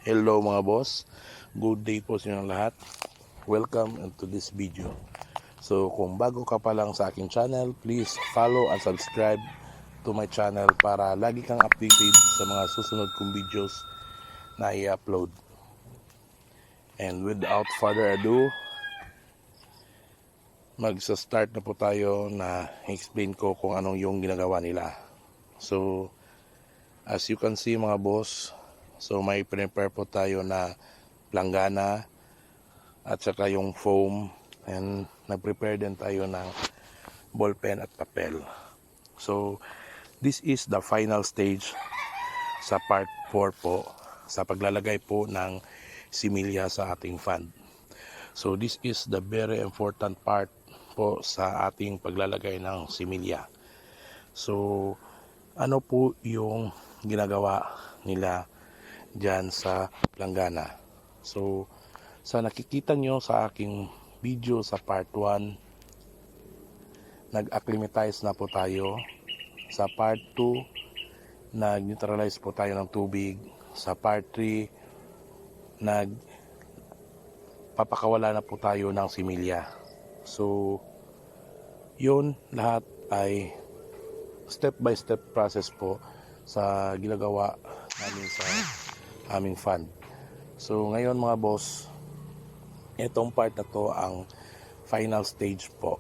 Hello mga boss, good day po sa inyong lahat. Welcome into this video. So kung bago ka pa lang sa aking channel, please follow and subscribe to my channel para lagi kang updated sa mga susunod kong videos na i-upload. And without further ado, magsa-start na po tayo na explain ko kung anong yung ginagawa nila. So as you can see mga boss, so may prepare po tayo na planggana at saka yung foam, and nag-prepare din tayo ng ballpen at papel. So this is the final stage sa part 4 po sa paglalagay po ng similya sa ating fan. So this is the very important part po sa ating paglalagay ng similya. So ano po yung ginagawa nila dyan sa planggana? So sa nakikita nyo sa aking video sa part 1, nag-acclimatize na po tayo. Sa part 2, nag-neutralize po tayo ng tubig. Sa part 3, nagpapakawala na po tayo ng similya. So yun lahat ay step by step process po sa ginagawa namin sa aming fund. So ngayon mga boss, itong part na to ang final stage po.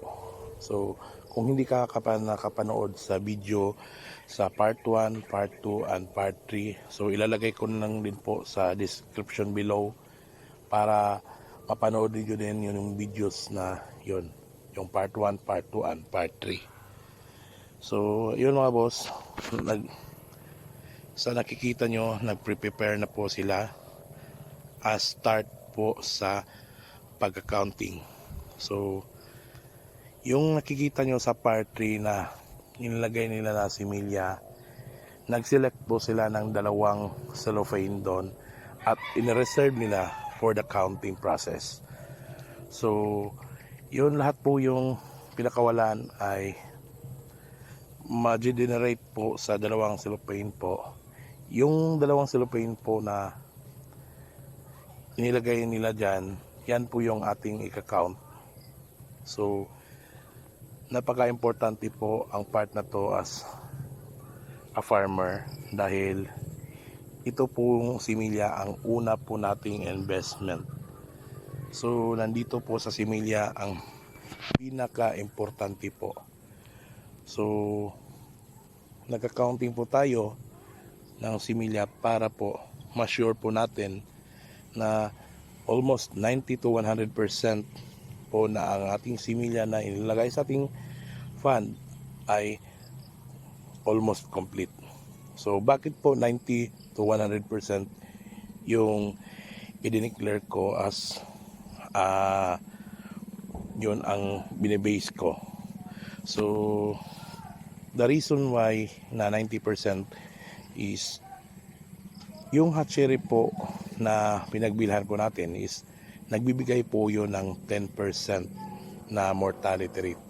So kung hindi ka nakapanood sa video sa part 1, part 2, and part 3, so ilalagay ko na lang din po sa description below para mapanood niyo din yung videos na yun, yung part 1, part 2, and part 3. So yun mga boss, sa nakikita nyo, nag-prepare na po sila as start po sa pag-accounting. So yung nakikita nyo sa part 3 na inilagay nila na similya, nag-select po sila ng 2 cellophane doon at in-reserve nila for the counting process. So yun lahat po yung pinakawalan ay ma-generate po sa 2 cellophane po. Yung 2 cellophane po na inilagay nila dyan, yan po yung ating i-count. So napaka-importante po ang part na to as a farmer dahil ito pong similya ang una po nating investment. So nandito po sa similya ang pinaka-importante po. So nag-accounting po tayo ng similya para po ma-sure po natin na almost 90 to 100% po na ang ating similya na inilagay sa ating fund ay almost complete. So bakit po 90 to 100% yung i-declare ko as yun ang binibase ko? So the reason why na 90% is yung hatchery po na pinagbilhan po natin is nagbibigay po yun ng 10% na mortality rate.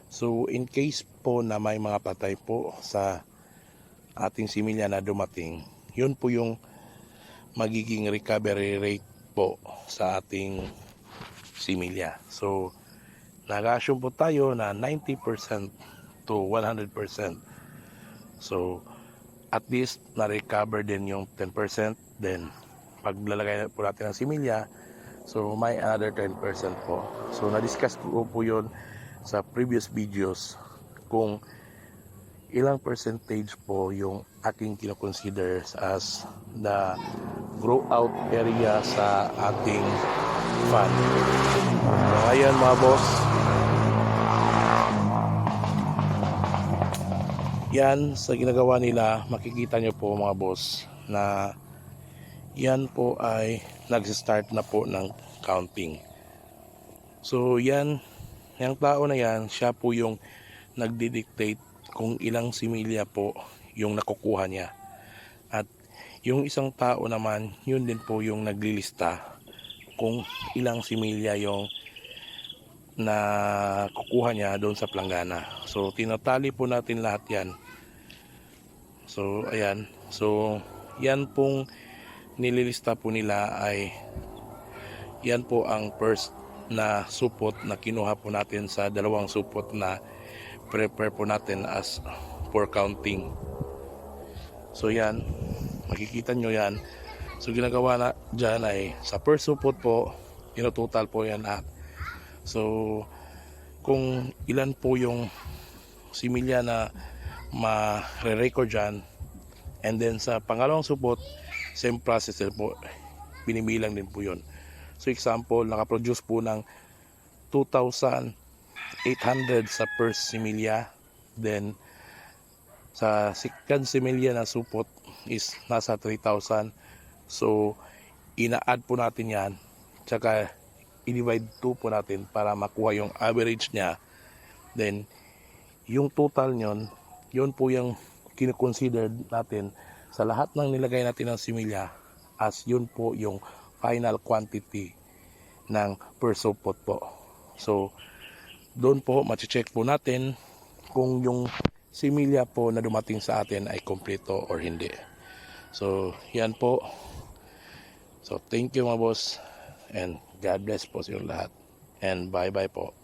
So in case po na may mga patay po sa ating similya na dumating, yun po yung magiging recovery rate po sa ating similya. So nag-assume po tayo na 90% to 100%. So at least na-recover din yung 10%. Then paglalagay po natin ng similya, so may another 10% po. So na-discuss ko po yun sa previous videos kung ilang percentage po yung aking kinoconsider as the grow out area sa ating fund. So ngayon mga boss, yan sa ginagawa nila, makikita nyo po mga boss na yan po ay nag-start na po ng counting. So yan, yung tao na yan, siya po yung nagdi-dictate kung ilang similya po yung nakukuha niya. At yung isang tao naman, yun din po yung naglilista kung ilang similya yung na kukuha niya doon sa planggana. So tinatali po natin lahat yan. So ayan, so yan pong nililista po nila ay yan po ang first na supot na kinuha po natin sa dalawang supot na prepare po natin as for counting. So yan, makikita nyo yan. So ginagawa na dyan ay sa first supot po, total po yan at so kung ilan po yung similya na ma-record dyan, and then sa pangalawang supot, same process din po, binibilang din po yun. So example, nakaproduce po ng 2,800 sa first similya, then sa second similya na supot is nasa 3,000. So ina-add po natin yan, tsaka i-divide 2 po natin para makuha yung average niya. Then yung total nyon, yun po yung kinoconsider natin sa lahat ng nilagay natin ng similya as yun po yung final quantity ng per supot po. So doon po mache-check po natin kung yung similya po na dumating sa atin ay kompleto or hindi. So yan po. So thank you mga boss, and God bless po sa lahat, and bye bye po.